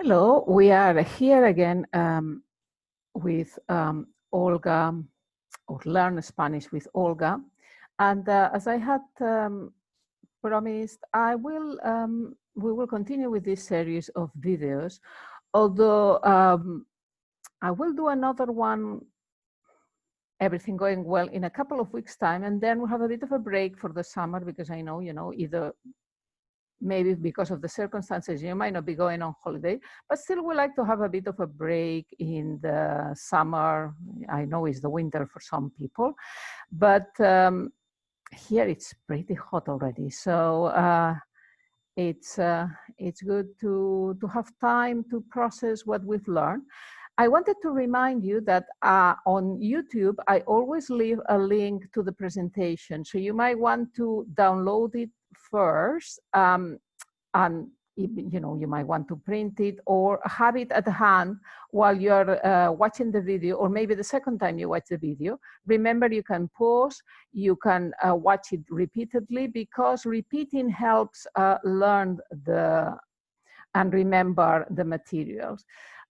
Hello, we are here again with Olga, or Learn Spanish with Olga. And as I had promised, we will continue with this series of videos, although I will do another one, everything going well, in a couple of weeks' time, and then we'll have a bit of a break for the summer, because I know, either maybe because of the circumstances, you might not be going on holiday, but still we like to have a bit of a break in the summer. I know it's the winter for some people, but here it's pretty hot already. So it's good to have time to process what we've learned. I wanted to remind you that on YouTube, I always leave a link to the presentation. So you might want to download it first, and you might want to print it or have it at hand while you're watching the video, or maybe the second time you watch the video. Remember, you can pause, you can watch it repeatedly, because repeating helps learn and remember the materials.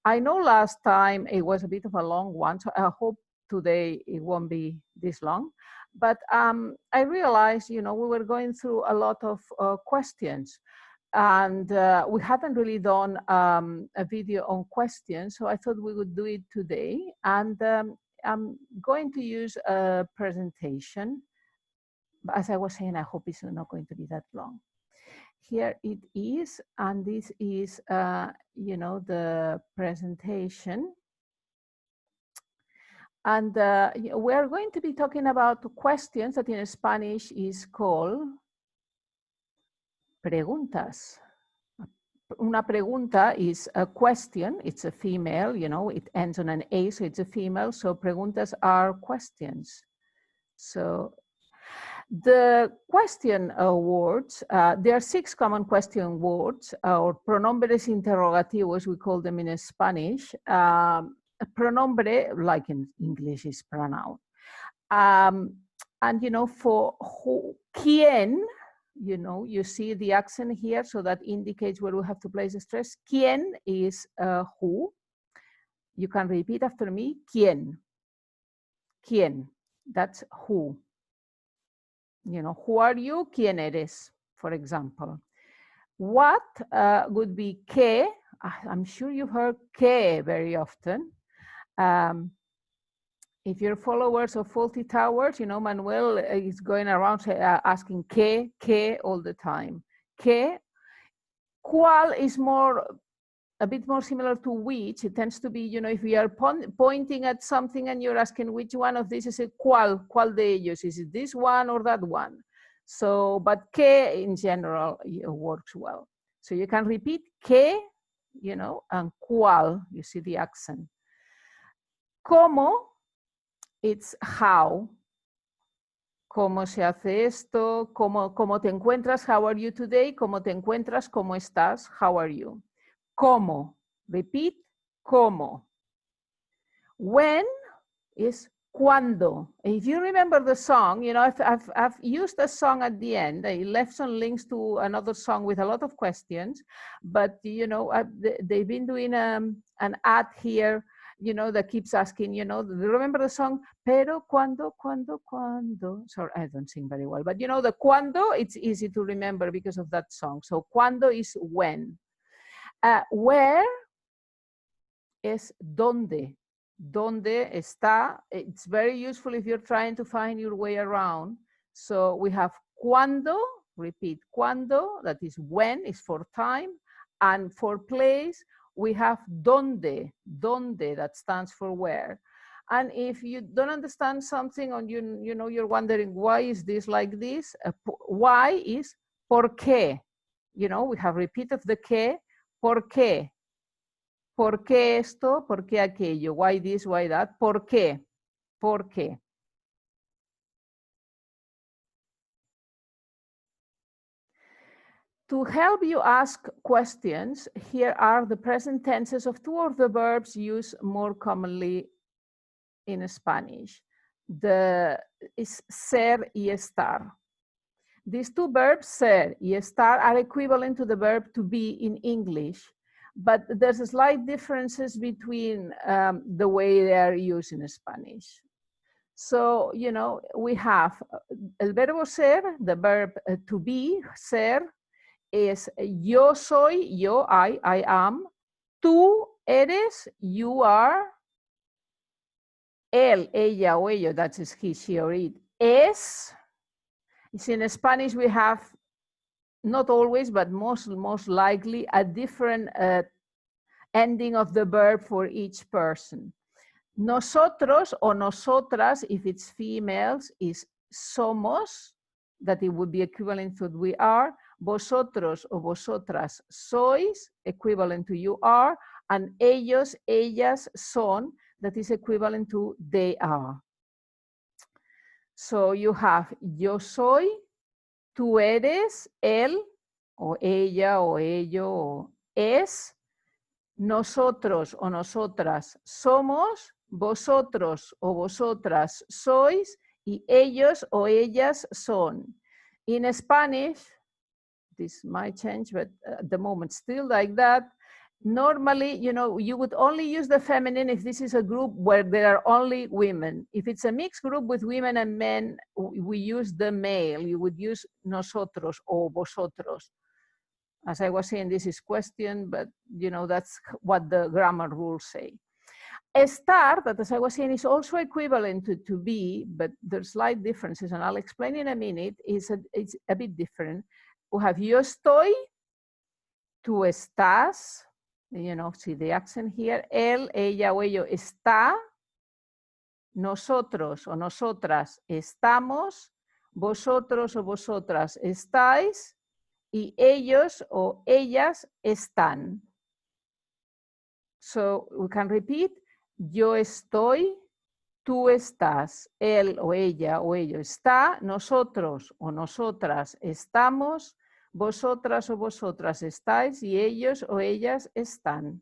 I know last time it was a bit of a long one, so I hope today it won't be this long. But I realized, we were going through a lot of questions, and we hadn't really done a video on questions, so I thought we would do it today. And I'm going to use a presentation. As I was saying, I hope it's not going to be that long. Here it is, and this is, the presentation. And we're going to be talking about questions that in Spanish is called preguntas. Una pregunta is a question, it's a female, it ends on an A, so it's a female, so preguntas are questions. So the question words, there are 6 common question words, or pronombres interrogativos, we call them in Spanish. Pronombre, like in English, is pronoun. And, for who, quién, you see the accent here, so that indicates where we have to place the stress. Quién is who. You can repeat after me, quién. Quién, that's who. Who are you? ¿Quién eres? For example. What would be qué? I'm sure you've heard qué very often. If you're followers of Faulty Towers, Manuel is going around asking qué all the time. Qué. Cuál is a bit more similar to which. It tends to be, if we are pointing at something and you're asking which one of these, is it cuál de ellos? Is it this one or that one? So, but qué in general works well. So you can repeat qué, and cuál, you see the accent. Cómo, it's how. ¿Cómo se hace esto? ¿Cómo te encuentras? How are you today? ¿Cómo te encuentras? ¿Cómo estás? How are you? ¿Cómo? Repeat, ¿cómo? When is cuándo. If you remember the song, I've used a song at the end. I left some links to another song with a lot of questions, but they've been doing an ad here, that keeps asking, remember the song, pero cuando. Sorry, I don't sing very well, but the cuando, it's easy to remember because of that song. So cuando is when. Where is dónde. Dónde está. It's very useful if you're trying to find your way around. So we have cuando, repeat cuando, that is when, is for time. And for place, we have dónde, that stands for where. And if you don't understand something, or you're wondering why is this like this, why is por qué. We have repeat of the qué. ¿Por qué? ¿Por qué esto? ¿Por qué aquello? Why this, why that? ¿Por qué? ¿Por qué? To help you ask questions, here are the present tenses of 2 of the verbs used more commonly in Spanish. Is ser y estar. These 2 verbs, ser y estar, are equivalent to the verb to be in English. but there's slight differences between the way they are used in Spanish. So, you know, we have el verbo ser, the verb to be, ser, is yo soy, yo, I am, tú eres, you are, él, ella o ello, that is he, she or it, es. You see, in Spanish we have, not always, but most likely, a different ending of the verb for each person. Nosotros o nosotras, if it's females, is somos, that it would be equivalent to we are. Vosotros o vosotras sois, equivalent to you are. And ellos, ellas son, that is equivalent to they are. So you have yo soy, tú eres, él, o ella, o ello, o es. Nosotros o nosotras somos, vosotros o vosotras sois, y ellos o ellas son. In Spanish, this might change, but at the moment still like that. Normally, you know, you would only use the feminine if this is a group where there are only women. If it's a mixed group with women and men, we use the male. You would use nosotros or vosotros. As I was saying, this is question, but you know, that's what the grammar rules say. Estar, that as I was saying, is also equivalent to be, but there's slight differences, and I'll explain in a minute. It's a bit different. We have yo estoy, tú estás, you know, see the accent here, él, ella o ello está, nosotros o nosotras estamos, vosotros o vosotras estáis, y ellos o ellas están. So we can repeat, yo estoy, tú estás, él o ella o ello está, nosotros o nosotras estamos, vosotras o vosotras estáis, y ellos o ellas están.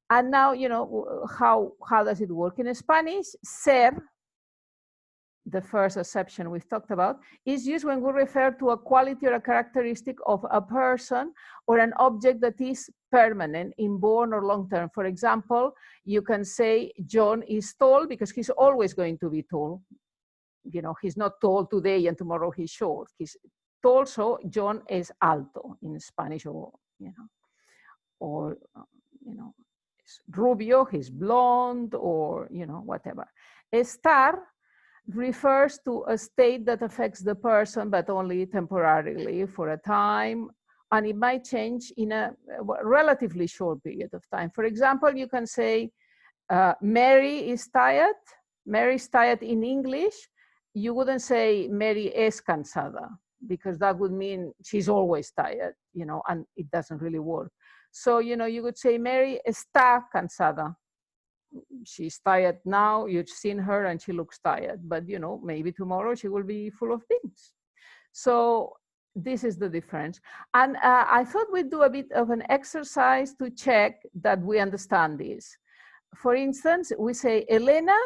And now, you know, how does it work in Spanish? Ser, the first exception we've talked about, is used when we refer to a quality or a characteristic of a person or an object that is permanent, inborn or long term. For example, you can say John is tall because he's always going to be tall. You know, he's not tall today and tomorrow he's short. He's tall, so John is alto in Spanish, or, you know, or, you know, rubio, he's blonde, or, you know, whatever. Estar refers to a state that affects the person, but only temporarily for a time, and it might change in a relatively short period of time. For example, you can say, Mary is tired. Mary is tired in English. You wouldn't say Mary es cansada, because that would mean she's always tired, you know, and it doesn't really work. So, you know, you would say Mary está cansada. She's tired now, you've seen her and she looks tired, but you know, maybe tomorrow she will be full of things. So this is the difference. And I thought we'd do a bit of an exercise to check that we understand this. For instance, we say Elena,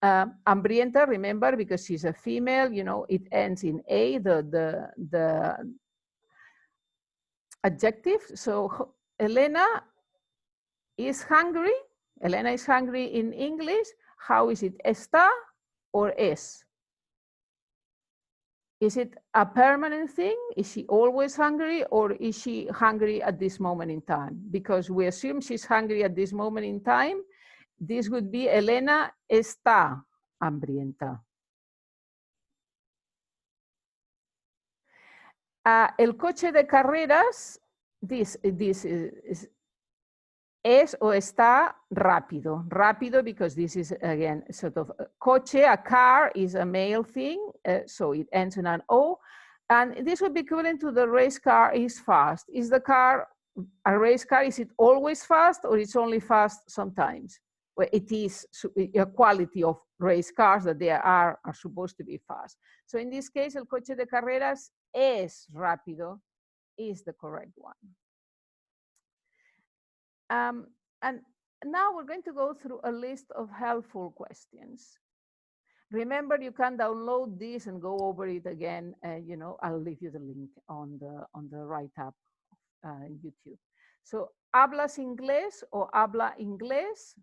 hambrienta, remember, because she's a female, you know, it ends in A, the adjective. So Elena is hungry. Elena is hungry in English. How is it? Está or es? Is it a permanent thing? Is she always hungry, or is she hungry at this moment in time? Because we assume she's hungry at this moment in time. This would be Elena está hambrienta. El coche de carreras, this is es o está rápido. Rápido because this is, again, sort of coche, a car is a male thing, so it ends in an O. And this would be equivalent to the race car is fast. Is the car a race car? Is it always fast, or it's only fast sometimes? Well, it is a quality of race cars that they are supposed to be fast. So in this case, el coche de carreras es rápido is the correct one. And now we're going to go through a list of helpful questions. Remember, you can download this and go over it again. You know, I'll leave you the link on the write-up YouTube. So, ¿hablas inglés o habla inglés?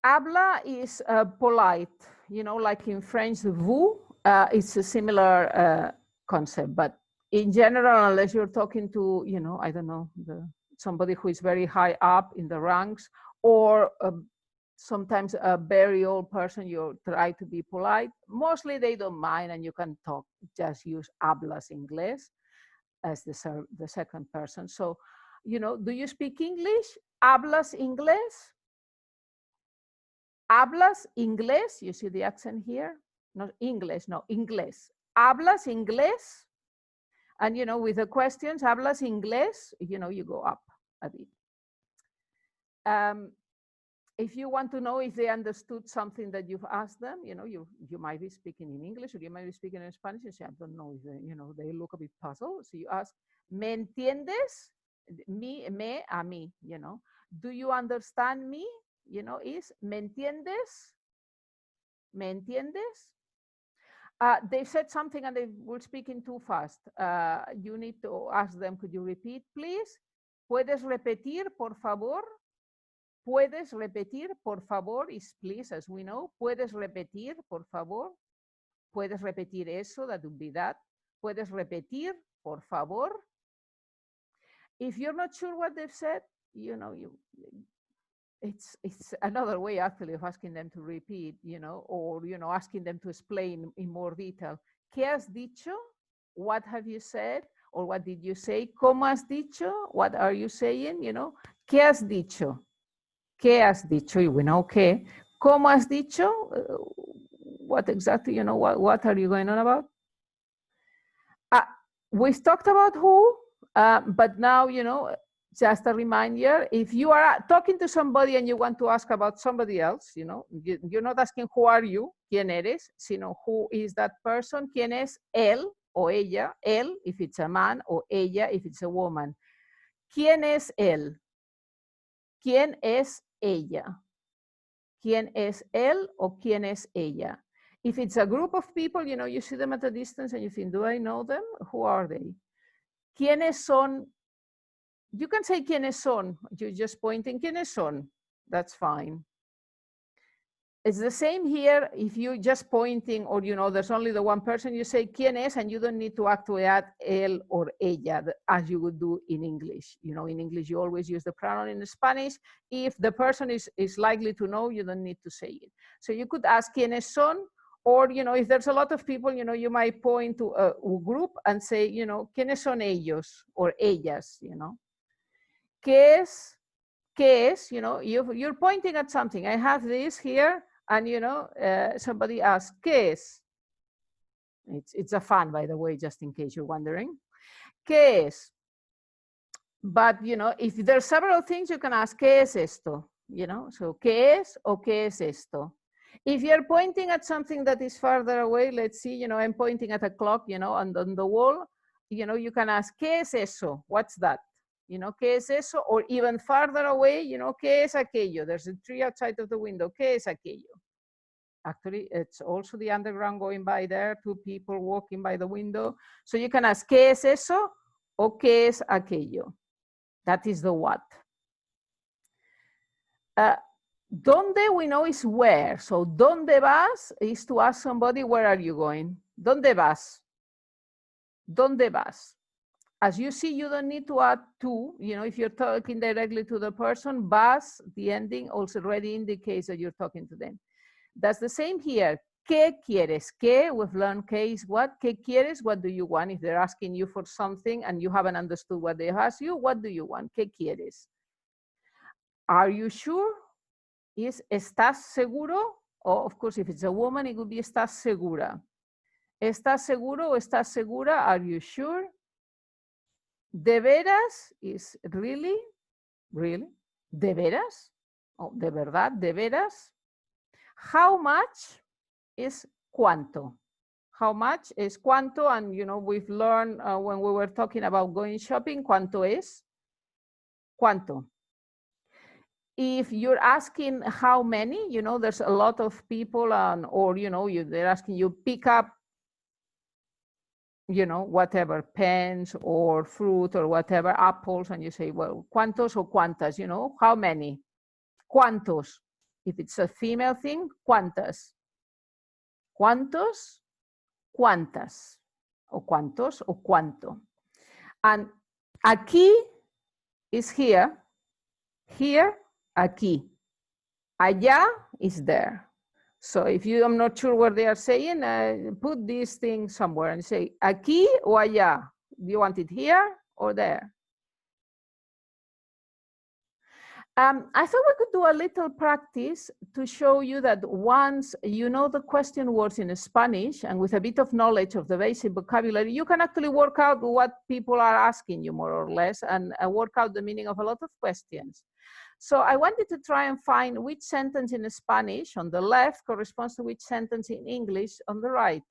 Habla is polite, you know, like in French, vous, it's a similar concept. But in general, unless you're talking to, you know, I don't know, somebody who is very high up in the ranks, or sometimes a very old person, you try to be polite. Mostly they don't mind, and you can talk, just use hablas inglés as the second person. So, you know, do you speak English? Hablas inglés? Hablas inglés? You see the accent here? Not English, no, inglés. Hablas inglés? And, you know, with the questions, hablas inglés? You know, you go up a bit. If you want to know if they understood something that you've asked them, you know, you might be speaking in English or you might be speaking in Spanish and say, I don't know if they, you know, they look a bit puzzled. So you ask, ¿me entiendes? Me, a mí, you know. Do you understand me? You know, is, ¿me entiendes? ¿Me entiendes? They said something and they were speaking too fast. You need to ask them, could you repeat, please? ¿Puedes repetir, por favor? ¿Puedes repetir, por favor? Is please, as we know. ¿Puedes repetir, por favor? ¿Puedes repetir eso? That would be that. ¿Puedes repetir, por favor? If you're not sure what they've said, you know, it's another way actually of asking them to repeat, you know, or, you know, asking them to explain in more detail. ¿Qué has dicho? What have you said? Or what did you say? ¿Cómo has dicho? What are you saying? You know, ¿qué has dicho? ¿Qué has dicho? We know qué. ¿Cómo has dicho? What exactly, you know, what are you going on about? We've talked about who, but now, you know, just a reminder, if you are talking to somebody and you want to ask about somebody else, you know, you're not asking who are you, quién eres, sino who is that person, quién es él o ella, él if it's a man, or ella if it's a woman. ¿Quién es él? ¿Quién es ella? ¿Quién es él o quién es ella? If it's a group of people, you know, you see them at a distance and you think, do I know them? Who are they? ¿Quiénes son? You can say quiénes son. You're just pointing quiénes son. That's fine. It's the same here. If you're just pointing, or, you know, there's only the one person, you say quién es, and you don't need to actually add él or ella as you would do in English. You know, in English, you always use the pronoun. In Spanish, if the person is likely to know, you don't need to say it. So you could ask quiénes son, or, you know, if there's a lot of people, you know, you might point to a group and say, you know, quiénes son ellos or ellas, you know. ¿Qué es, you know, you're pointing at something. I have this here, and, you know, somebody asks, ¿qué es? It's a fun, by the way, just in case you're wondering. ¿Qué es? But, you know, if there's several things, you can ask, ¿qué es esto? You know, so, ¿qué es o qué es esto? If you're pointing at something that is farther away, let's see, you know, I'm pointing at a clock, you know, on the wall, you know, you can ask, ¿qué es eso? What's that? You know, ¿qué es eso? Or even farther away, you know, ¿qué es aquello? There's a tree outside of the window. ¿Qué es aquello? Actually, it's also the underground going by there, two people walking by the window. So you can ask, ¿qué es eso? O ¿qué es aquello? That is the what. ¿Dónde, we know, is where. So, ¿dónde vas? Is to ask somebody, where are you going? ¿Dónde vas? ¿Dónde vas? As you see, you don't need to add to, you know, if you're talking directly to the person, vas, the ending also already indicates that you're talking to them. That's the same here. ¿Qué quieres? ¿Qué? We've learned ¿qué is what? ¿Qué quieres? What do you want? If they're asking you for something and you haven't understood what they asked you, what do you want? ¿Qué quieres? Are you sure? Is ¿estás seguro? Or, of course, if it's a woman, it would be ¿estás segura? ¿Estás seguro o estás segura? Are you sure? ¿De veras? Is really? Really? ¿De veras? Oh, ¿de verdad? ¿De veras? How much is cuánto? How much is cuánto? And, you know, we've learned when we were talking about going shopping, cuánto es? Cuánto? If you're asking how many, you know, there's a lot of people, or, you know, they're asking you pick up you know, whatever, pens or fruit or whatever, apples, and you say, well, ¿cuántos o cuántas? You know, how many? ¿Cuántos? If it's a female thing, ¿cuántas? ¿Cuántos? ¿Cuántas? O cuántos o cuánto. And aquí is here, here, aquí. Allá is there. So if I'm not sure what they are saying, put this thing somewhere and say, aquí o allá. Do you want it here or there? I thought we could do a little practice to show you that once you know the question words in Spanish and with a bit of knowledge of the basic vocabulary, you can actually work out what people are asking you more or less and work out the meaning of a lot of questions. So I wanted to try and find which sentence in Spanish on the left corresponds to which sentence in English on the right.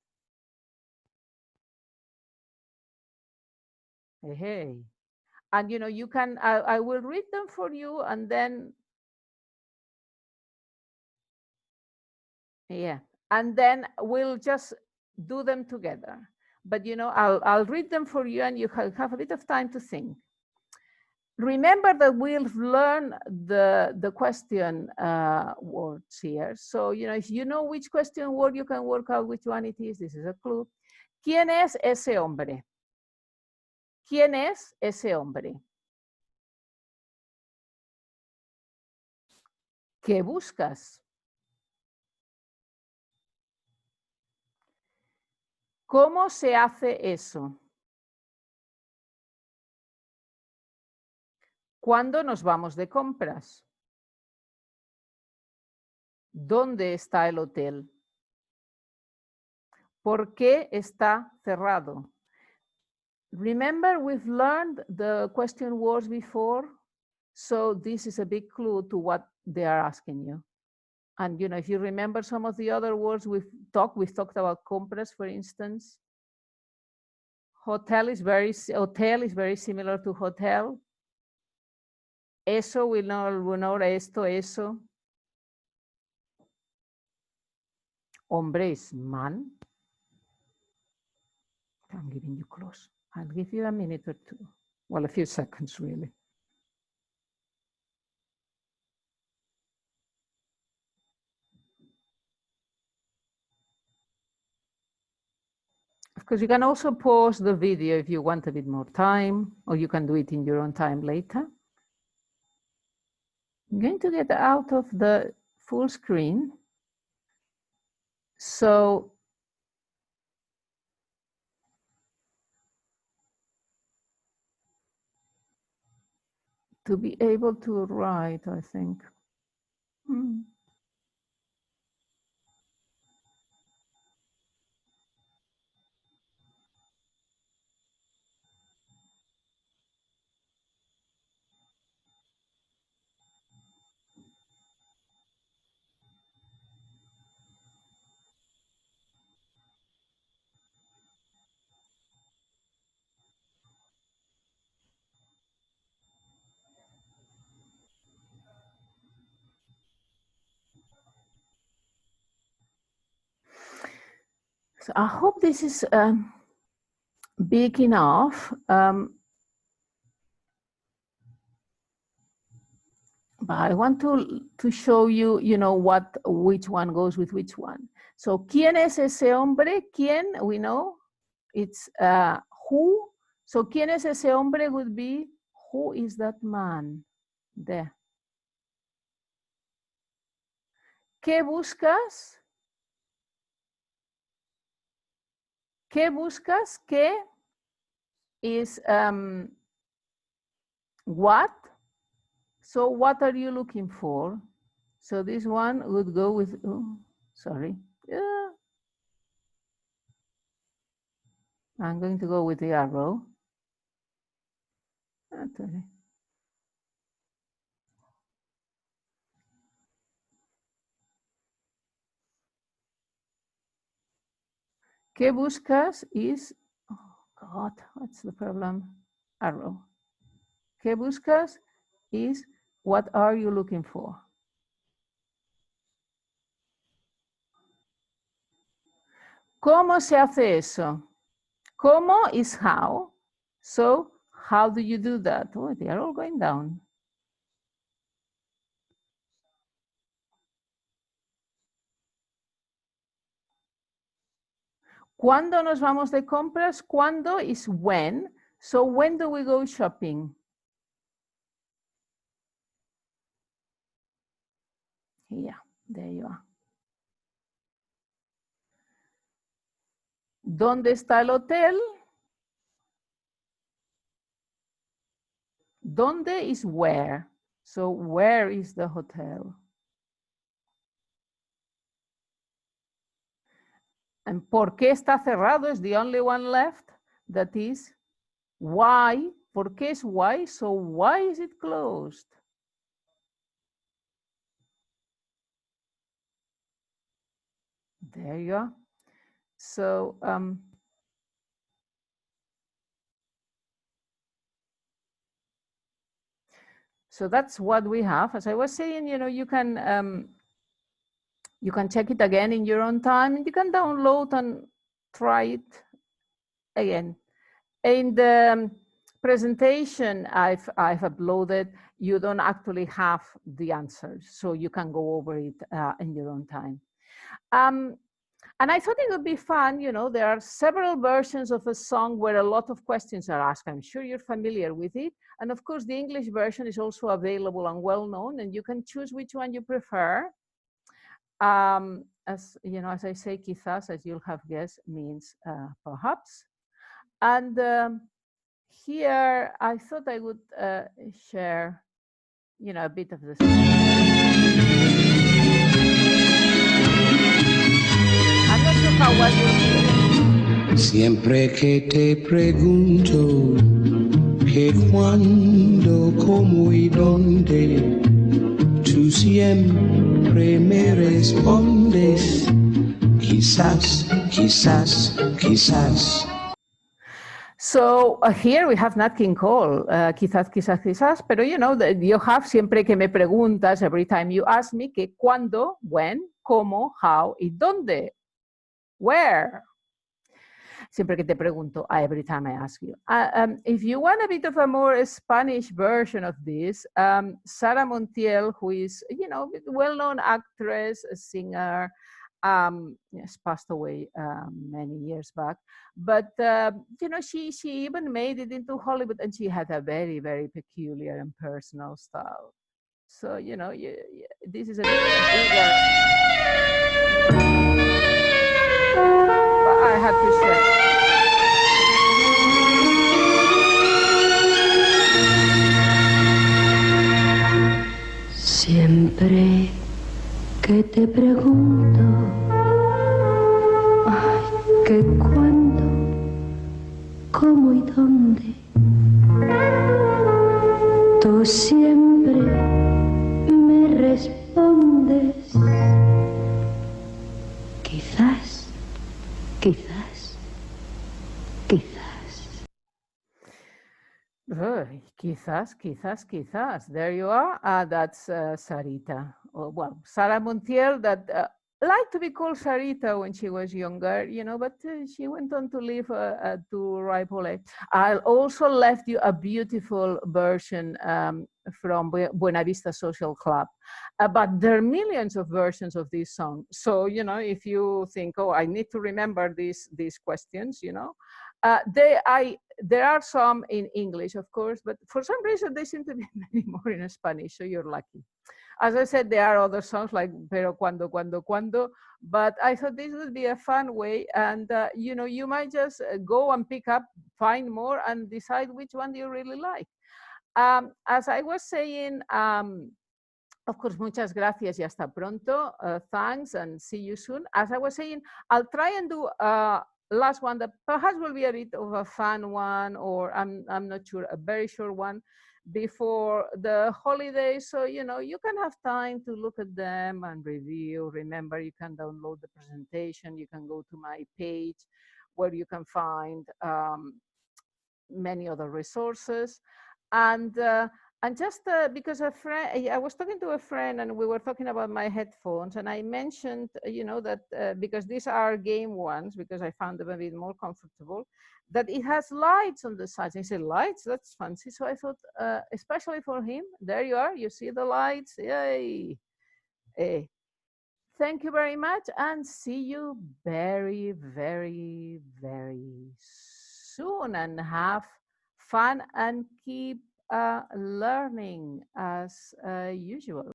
Hey. And you know, you can, I will read them for you and then, yeah, and then we'll just do them together. But you know, I'll read them for you and you have a bit of time to think. Remember that we'll learn the question words here. So, you know, if you know which question word, you can work out which one it is. This is a clue. ¿Quién es ese hombre? ¿Quién es ese hombre? ¿Qué buscas? ¿Cómo se hace eso? ¿Cuándo nos vamos de compras? ¿Dónde está el hotel? ¿Por qué está cerrado? Remember, we've learned the question words before, so this is a big clue to what they are asking you. And you know, if you remember some of the other words we've talked about compras, for instance. Hotel is very similar to hotel. Eso, we know esto, eso. Hombre is man. I'm giving you clues. I'll give you a minute or two. Well, a few seconds, really. Of course, you can also pause the video if you want a bit more time, or you can do it in your own time later. I'm going to get out of the full screen. So to be able to write, I think. So I hope this is big enough. But I want to show you, you know, which one goes with which one. So, ¿quién es ese hombre? ¿Quién? We know it's who. So, ¿quién es ese hombre would be who is that man? There. ¿Qué buscas? ¿Qué buscas? ¿Qué is what? So what are you looking for? So this one would go with, oh, sorry. Yeah. I'm going to go with the arrow. Okay. ¿Qué buscas is, oh God, what's the problem? Arrow. ¿Qué buscas is, what are you looking for? ¿Cómo se hace eso? Como is how. So how do you do that? Oh, they are all going down. ¿Cuándo nos vamos de compras? ¿Cuándo is when. So when do we go shopping? Yeah, there you are. ¿Dónde está el hotel? ¿Dónde is where? So where is the hotel? And ¿por qué está cerrado? Is the only one left. That is why. ¿Por qué es why? So why is it closed? There you are. So so that's what we have. As I was saying, you can check it again in your own time, and you can download and try it again. In the presentation I've uploaded, you don't actually have the answers, so you can go over it in your own time. And I thought it would be fun, there are several versions of a song where a lot of questions are asked. I'm sure you're familiar with it. And of course, the English version is also available and well-known, and you can choose which one you prefer. As I say, quizás, as you'll have guessed, means perhaps. And here, I thought I would share, a bit of this. I'm not sure how well you'll hear it. Siempre que te pregunto que cuándo, cómo y dónde, tú siempre me respondes, quizás, quizás, quizás. So here we have Nat King Cole, quizás, quizás, quizás, pero you have siempre que me preguntas, every time you ask me, que cuándo, when, cómo, how y dónde, where. Siempre que te pregunto, every time I ask you. If you want a bit of a more Spanish version of this, Sara Montiel, who is, well-known actress, a singer, yes, passed away many years back, but she even made it into Hollywood, and she had a very, very peculiar and personal style. So this is a bigger. But I had to share. Siempre que te pregunto, ay, que cuándo, cómo y dónde, tú siempre me respondes, quizás, quizás, quizás. Quizás, quizás, quizás. There you are. That's Sarita. Well, Sara Montiel, that liked to be called Sarita when she was younger, but she went on to live to Raipole. I also left you a beautiful version from Buena Vista Social Club. But there are millions of versions of this song. So, if you think, oh, I need to remember these questions, there are some in English, of course, but for some reason they seem to be many more in Spanish, so you're lucky. As I said, there are other songs like Pero Cuando, Cuando, Cuando, but I thought this would be a fun way, and you might just go and pick up, find more, and decide which one you really like. As I was saying, of course, muchas gracias y hasta pronto. Thanks and see you soon. As I was saying, I'll try and do last one that perhaps will be a bit of a fun one, or I'm not sure, a very short one before the holidays. So, you can have time to look at them and review. Remember, you can download the presentation. You can go to my page where you can find many other resources. And And just because a friend, I was talking to a friend and we were talking about my headphones, and I mentioned, that because these are game ones, because I found them a bit more comfortable, that it has lights on the sides. He said, lights? That's fancy. So I thought, especially for him, there you are, you see the lights. Yay. Eh, Thank you very much and see you very, very, very soon. And have fun and keep learning as usual.